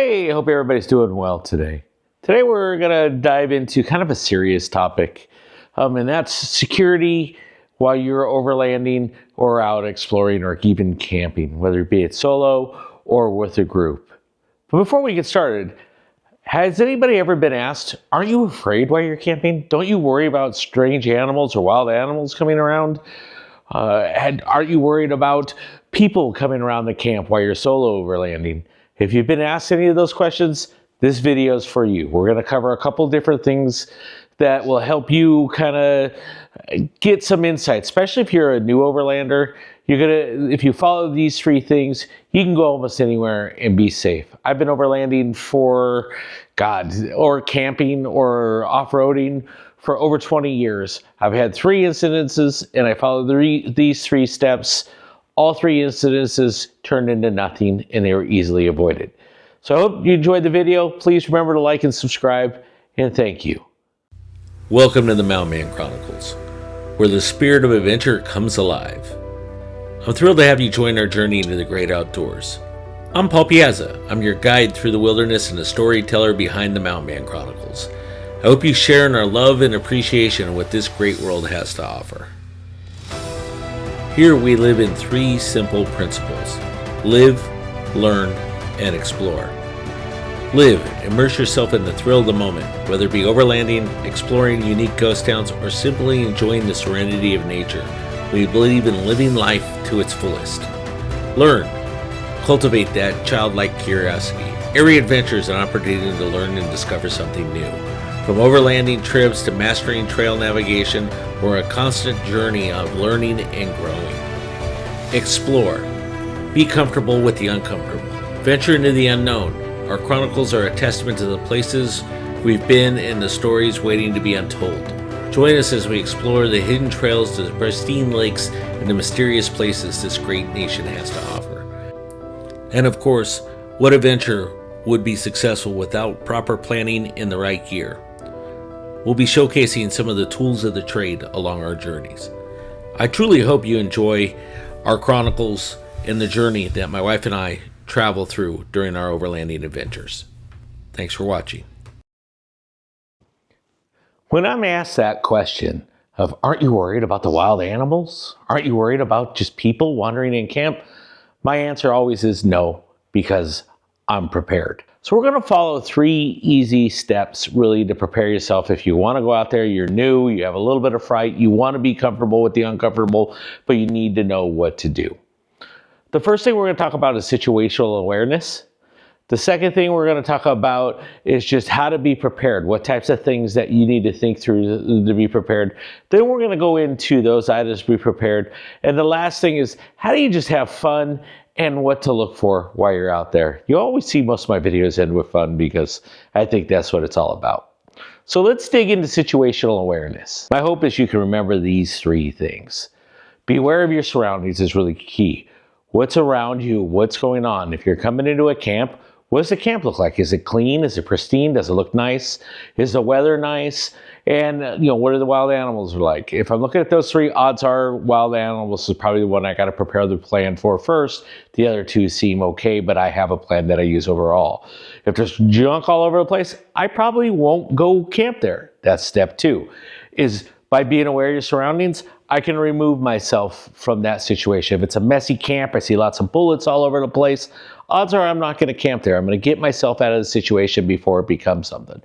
Hey, hope everybody's doing well today. Today we're going to dive into kind of a serious topic, and that's security while you're overlanding or out exploring or even camping, whether it be it solo or with a group. But before we get started, has anybody ever been asked, aren't you afraid while you're camping? Don't you worry about strange animals or wild animals coming around? Aren't you worried about people coming around the camp while you're solo overlanding? If you've been asked any of those questions, this video is for you. We're going to cover a couple different things that will help you kind of get some insight, especially if you're a new overlander. If you follow these three things, you can go almost anywhere and be safe. I've been overlanding or camping or off-roading for over 20 years. I've had 3 incidences and I followed these 3 steps. All 3 incidences turned into nothing and they were easily avoided. So I hope you enjoyed the video. Please remember to like and subscribe, and thank you. Welcome to the Mountain Man Chronicles, where the spirit of adventure comes alive. I'm thrilled to have you join our journey into the great outdoors. I'm Paul Piazza. I'm your guide through the wilderness and the storyteller behind the Mountain Man Chronicles. I hope you share in our love and appreciation of what this great world has to offer. Here we live in 3 simple principles: live, learn, and explore. Live, immerse yourself in the thrill of the moment, whether it be overlanding, exploring unique ghost towns, or simply enjoying the serenity of nature. We believe in living life to its fullest. Learn, cultivate that childlike curiosity. Every adventure is an opportunity to learn and discover something new. From overlanding trips to mastering trail navigation, we're a constant journey of learning and growing. Explore. Be comfortable with the uncomfortable. Venture into the unknown. Our chronicles are a testament to the places we've been and the stories waiting to be untold. Join us as we explore the hidden trails to the pristine lakes and the mysterious places this great nation has to offer. And of course, what adventure would be successful without proper planning and the right gear? We'll be showcasing some of the tools of the trade along our journeys. I truly hope you enjoy our chronicles and the journey that my wife and I travel through during our overlanding adventures. Thanks for watching. When I'm asked that question of, aren't you worried about the wild animals? Aren't you worried about just people wandering in camp? My answer always is no, because I'm prepared. So we're going to follow 3 easy steps really to prepare yourself. If you want to go out there, you're new, you have a little bit of fright, you want to be comfortable with the uncomfortable, but you need to know what to do. The first thing we're going to talk about is situational awareness. The second thing we're going to talk about is just how to be prepared, what types of things that you need to think through to be prepared. Then we're going to go into those items to be prepared. And the last thing is, how do you just have fun and what to look for while you're out there? You always see most of my videos end with fun because I think that's what it's all about. So let's dig into situational awareness. My hope is you can remember these 3 things. Be aware of your surroundings is really key. What's around you? What's going on? If you're coming into a camp, what does the camp look like? Is it clean? Is it pristine? Does it look nice? Is the weather nice? And what are the wild animals like? If I'm looking at those 3, odds are wild animals is probably the one I got to prepare the plan for first. The other 2 seem okay, but I have a plan that I use overall. If there's junk all over the place, I probably won't go camp there. That's step 2, is by being aware of your surroundings, I can remove myself from that situation. If it's a messy camp, I see lots of bullets all over the place, odds are I'm not going to camp there. I'm going to get myself out of the situation before it becomes something.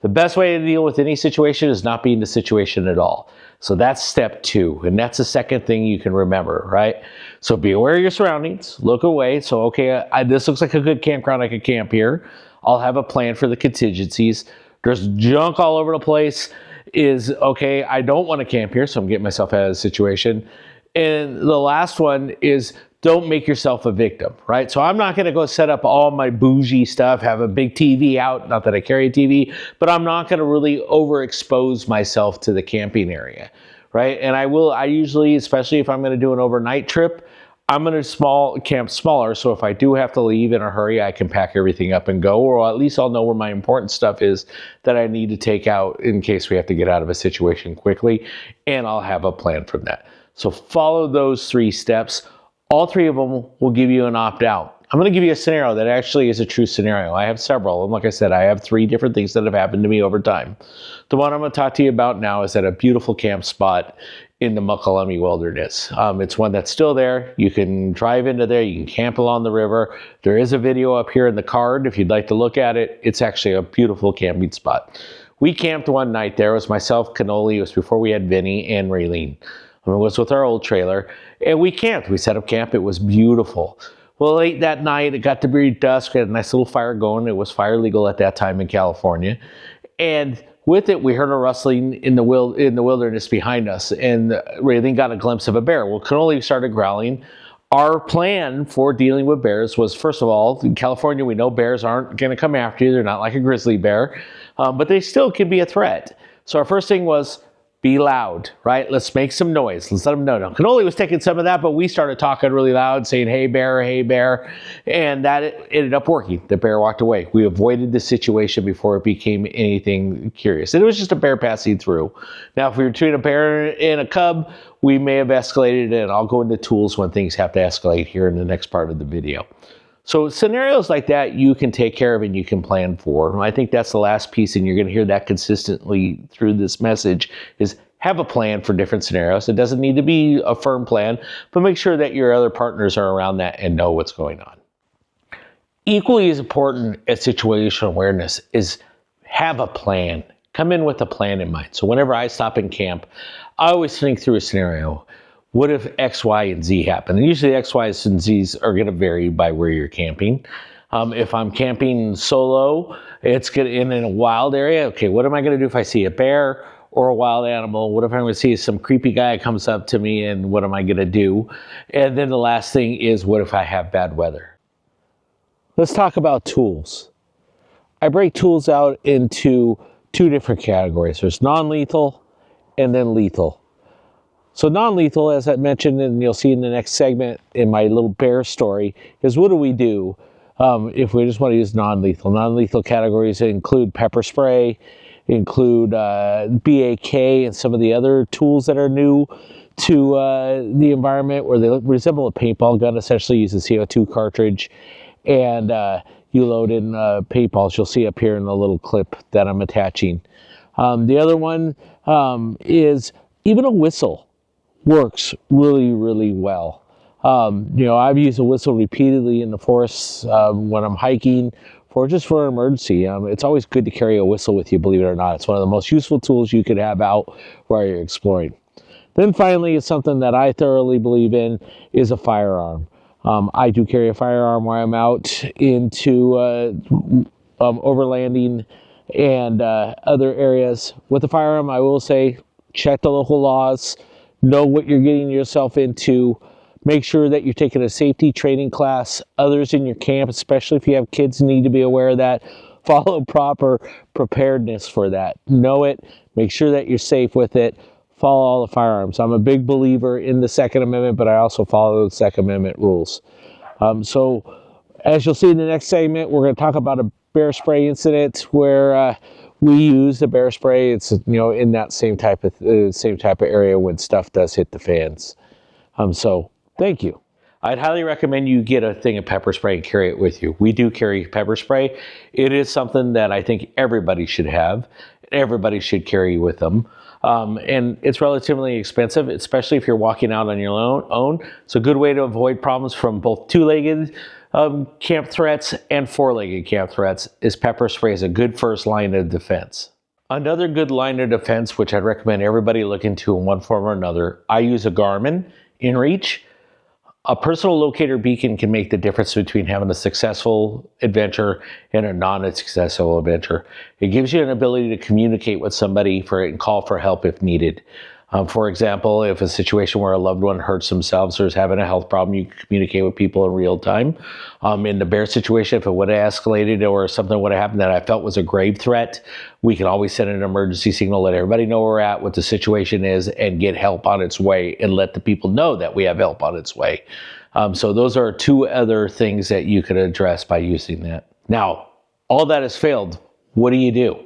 The best way to deal with any situation is not be in the situation at all. So that's step 2, and that's the second thing you can remember, right? So be aware of your surroundings, look away. So, okay, this looks like a good campground, I could camp here. I'll have a plan for the contingencies. There's junk all over the place. Is, okay, I don't want to camp here, so I'm getting myself out of the situation. And the last one is, don't make yourself a victim, right? So I'm not going to go set up all my bougie stuff, have a big TV out, not that I carry a TV, but I'm not going to really overexpose myself to the camping area, right? And I usually, especially if I'm going to do an overnight trip, I'm going to camp smaller, so if I do have to leave in a hurry, I can pack everything up and go, or at least I'll know where my important stuff is that I need to take out in case we have to get out of a situation quickly, and I'll have a plan from that. So follow those 3 steps. All 3 of them will give you an opt-out. I'm going to give you a scenario that actually is a true scenario. I have several, and like I said, I have 3 different things that have happened to me over time. The one I'm going to talk to you about now is at a beautiful camp spot in the Muckalummy Wilderness. It's one that's still there. You can drive into there. You can camp along the river. There is a video up here in the card if you'd like to look at it. It's actually a beautiful camping spot. We camped one night there. It was myself, Cannoli. It was before we had Vinny and Raylene. It was with our old trailer, and we camped. We set up camp. It was beautiful. Well, late that night, it got to be dusk. We had a nice little fire going. It was fire legal at that time in California. And with it, we heard a rustling in the wilderness behind us, and Raylene got a glimpse of a bear. Well, Cannoli started growling. Our plan for dealing with bears was, first of all, in California, we know bears aren't going to come after you. They're not like a grizzly bear, but they still can be a threat. So our first thing was, be loud, right? Let's make some noise. Let's let them know. Now, Cannoli was taking some of that, but we started talking really loud, saying, hey, bear, and that ended up working. The bear walked away. We avoided the situation before it became anything curious. And it was just a bear passing through. Now, if we were between a bear and a cub, we may have escalated, and I'll go into tools when things have to escalate here in the next part of the video. So scenarios like that you can take care of and you can plan for. I think that's the last piece, and you're going to hear that consistently through this message, is have a plan for different scenarios. It doesn't need to be a firm plan, but make sure that your other partners are around that and know what's going on. Equally as important as situational awareness is have a plan. Come in with a plan in mind. So whenever I stop in camp, I always think through a scenario. What if X, Y, and Z happen? And usually X, Y's, and Z's are going to vary by where you're camping. If I'm camping solo, it's in a wild area. Okay, what am I going to do if I see a bear or a wild animal? What if I'm going to see some creepy guy comes up to me, and what am I going to do? And then the last thing is, what if I have bad weather? Let's talk about tools. I break tools out into 2 different categories. There's non-lethal and then lethal. So non-lethal, as I mentioned, and you'll see in the next segment in my little bear story, is what do we do if we just want to use non-lethal? Non-lethal categories include pepper spray, include BAK, and some of the other tools that are new to the environment, where they resemble a paintball gun. Essentially use a CO2 cartridge, and you load in paintballs. You'll see up here in the little clip that I'm attaching. The other one is even a whistle. Works really, really well. I've used a whistle repeatedly in the forest when I'm hiking, just for an emergency. It's always good to carry a whistle with you, believe it or not. It's one of the most useful tools you could have out while you're exploring. Then finally, it's something that I thoroughly believe in, is a firearm. I do carry a firearm while I'm out into overlanding and other areas. With the firearm, I will say, check the local laws. Know what you're getting yourself into. Make sure that you're taking a safety training class. Others in your camp, especially if you have kids, need to be aware of that. Follow proper preparedness for that. Know it. Make sure that you're safe with it. Follow all the firearms. I'm a big believer in the Second Amendment, but I also follow the Second Amendment rules. So as you'll see in the next segment, we're going to talk about a bear spray incident where we use the bear spray. It's in that same type of area when stuff does hit the fans. So thank you. I'd highly recommend you get a thing of pepper spray and carry it with you. We do carry pepper spray. It is something that I think everybody should have. Everybody should carry with them. And it's relatively expensive, especially if you're walking out on your own. It's a good way to avoid problems from both 2-legged camp threats and 4-legged camp threats. Is pepper spray is a good first line of defense. Another good line of defense, which I'd recommend everybody look into in one form or another, I use a Garmin InReach. A personal locator beacon can make the difference between having a successful adventure and a non-successful adventure. It gives you an ability to communicate with somebody and call for help if needed. For example, if a situation where a loved one hurts themselves or is having a health problem, you can communicate with people in real time. In the bear situation, if it would have escalated or something would have happened that I felt was a grave threat, we can always send an emergency signal, let everybody know where we're at, what the situation is, and get help on its way, and let the people know that we have help on its way. So those are 2 other things that you could address by using that. Now, all that has failed. What do you do?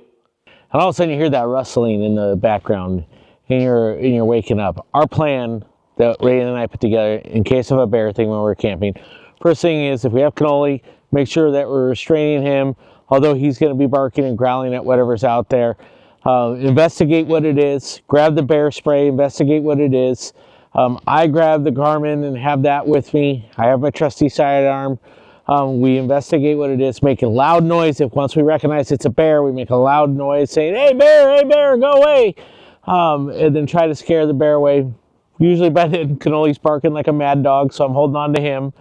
And all of a sudden you hear that rustling in the background, and you're waking up. Our plan that Ray and I put together in case of a bear thing when we're camping First thing is, if we have cannoli, make sure that we're restraining him, although he's going to be barking and growling at whatever's out there. Investigate what it is. Grab the bear spray, investigate what it is. I grab the Garmin and have that with me. I have my trusty sidearm. We investigate what it is, make a loud noise. If once we recognize it's a bear, we make a loud noise saying, hey bear, go away. And then try to scare the bear away. Usually by then, Cannoli's barking like a mad dog, so I'm holding on to him.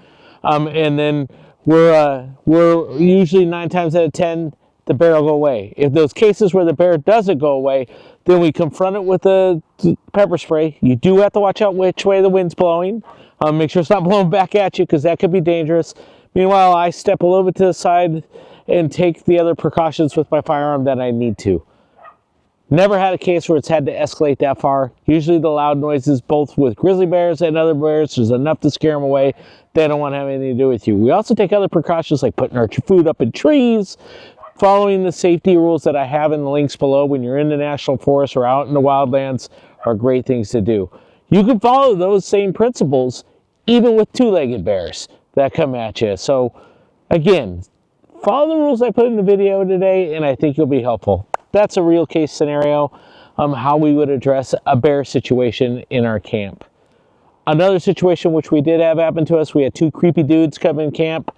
And then we're usually 9 times out of 10, the bear will go away. If those cases where the bear doesn't go away, then we confront it with the pepper spray. You do have to watch out which way the wind's blowing. Make sure it's not blowing back at you, because that could be dangerous. Meanwhile, I step a little bit to the side and take the other precautions with my firearm that I need to. Never had a case where it's had to escalate that far. Usually the loud noises, both with grizzly bears and other bears, there's enough to scare them away. They don't want to have anything to do with you. We also take other precautions like putting our food up in trees, following the safety rules that I have in the links below when you're in the national forest or out in the wildlands are great things to do. You can follow those same principles even with two-legged bears that come at you. So again, follow the rules I put in the video today and I think you'll be helpful. That's a real case scenario, how we would address a bear situation in our camp. Another situation which we did have happen to us, we had 2 creepy dudes come in camp.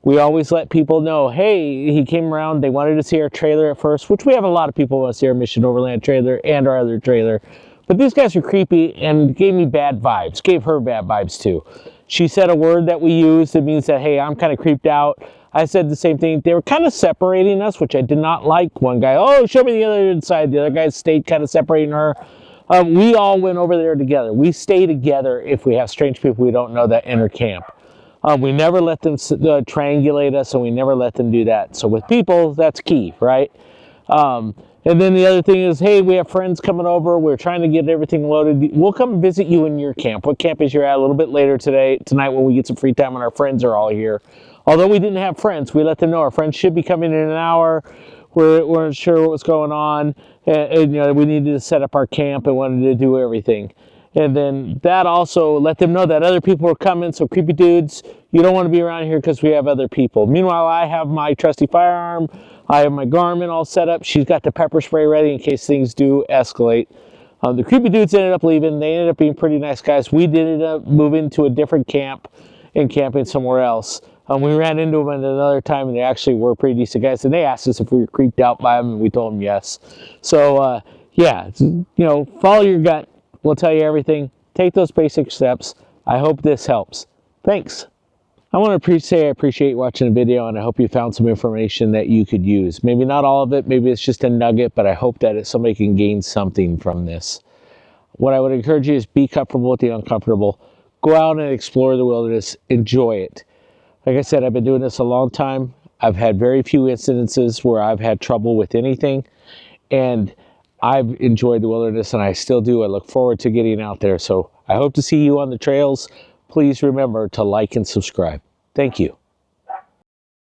We always let people know, hey, he came around, they wanted to see our trailer at first, which we have a lot of people want to see our Mission Overland trailer and our other trailer. But these guys were creepy and gave me bad vibes, gave her bad vibes too. She said a word that we used that means that, hey, I'm kind of creeped out. I said the same thing. They were kind of separating us, which I did not like. One guy, oh, show me the other side. The other guy stayed kind of separating her. We all went over there together. We stay together if we have strange people we don't know that enter camp. We never let them triangulate us, and we never let them do that. So with people, that's key, right? And then the other thing is, hey, we have friends coming over. We're trying to get everything loaded. We'll come visit you in your camp. What camp is you're at a little bit later tonight when we get some free time and our friends are all here. Although we didn't have friends, we let them know our friends should be coming in an hour. We weren't sure what was going on. And you know, we needed to set up our camp and wanted to do everything. And then that also let them know that other people were coming. So creepy dudes, you don't want to be around here because we have other people. Meanwhile, I have my trusty firearm. I have my Garmin all set up. She's got the pepper spray ready in case things do escalate. The creepy dudes ended up leaving. They ended up being pretty nice guys. We did end up moving to a different camp and camping somewhere else. We ran into them at another time, and they actually were pretty decent guys. And they asked us if we were creeped out by them, and we told them yes. So, yeah, you know, follow your gut. We'll tell you everything. Take those basic steps. I hope this helps. Thanks. I want to say I appreciate you watching the video, and I hope you found some information that you could use. Maybe not all of it. Maybe it's just a nugget, but I hope that somebody can gain something from this. What I would encourage you is be comfortable with the uncomfortable. Go out and explore the wilderness. Enjoy it. Like I said, I've been doing this a long time. I've had very few incidences where I've had trouble with anything, and I've enjoyed the wilderness, and I still do. I look forward to getting out there. So I hope to see you on the trails. Please remember to like and subscribe. Thank you.